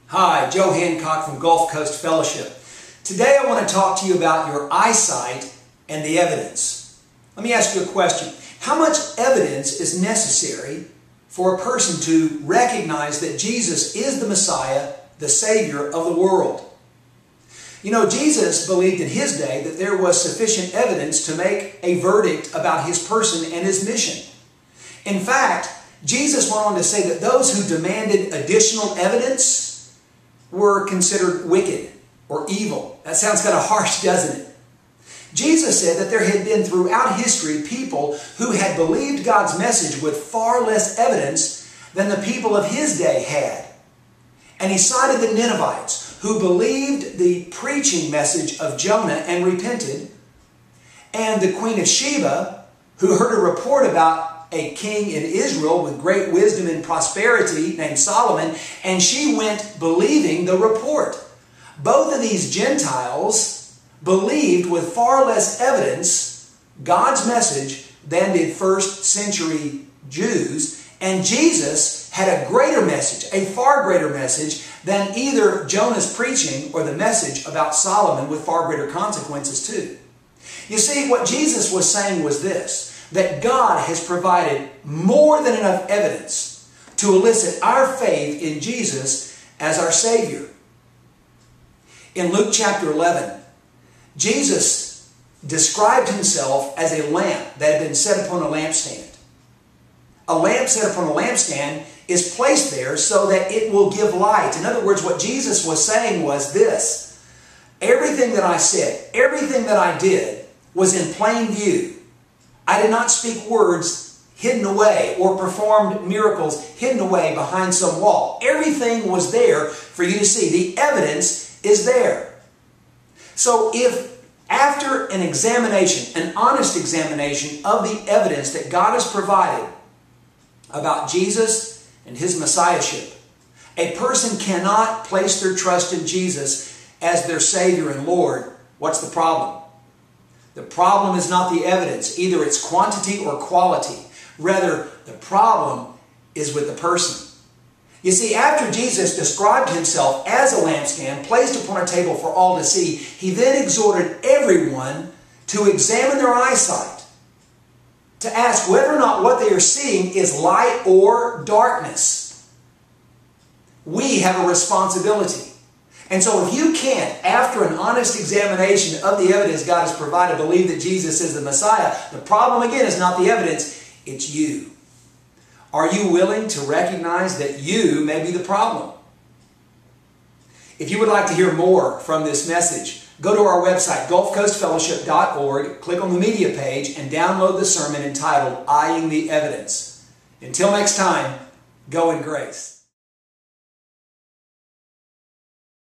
Hi, Joe Hancock from Gulf Coast Fellowship. Today I want to talk to you about your eyesight and the evidence. Let me ask you a question. How much evidence is necessary for a person to recognize that Jesus is the Messiah, the Savior of the world? You know, Jesus believed in his day that there was sufficient evidence to make a verdict about his person and his mission. In fact, Jesus went on to say that those who demanded additional evidence were considered wicked or evil. That sounds kind of harsh, doesn't it? Jesus said that there had been throughout history people who had believed God's message with far less evidence than the people of his day had. And he cited the Ninevites who believed the preaching message of Jonah and repented, and the Queen of Sheba who heard a report about a king in Israel with great wisdom and prosperity named Solomon, and she went believing the report. Both of these Gentiles believed with far less evidence God's message than did first century Jews, and Jesus had a greater message, a far greater message than either Jonah's preaching or the message about Solomon, with far greater consequences too. You see, what Jesus was saying was this: that God has provided more than enough evidence to elicit our faith in Jesus as our Savior. In Luke chapter 11, Jesus described himself as a lamp that had been set upon a lampstand. A lamp set upon a lampstand is placed there so that it will give light. In other words, what Jesus was saying was this: everything that I said, everything that I did was in plain view. I did not speak words hidden away or performed miracles hidden away behind some wall. Everything was there for you to see. The evidence is there. So if after an examination, an honest examination of the evidence that God has provided about Jesus and his messiahship, a person cannot place their trust in Jesus as their Savior and Lord, what's the problem? The problem is not the evidence. Either it's quantity or quality. Rather, the problem is with the person. You see, after Jesus described himself as a lampstand placed upon a table for all to see, he then exhorted everyone to examine their eyesight, to ask whether or not what they are seeing is light or darkness. We have a responsibility. And so if you can't, after an honest examination of the evidence God has provided, believe that Jesus is the Messiah, the problem again is not the evidence, it's you. Are you willing to recognize that you may be the problem? If you would like to hear more from this message, go to our website, gulfcoastfellowship.org, click on the media page, and download the sermon entitled, Eyeing the Evidence. Until next time, go in grace.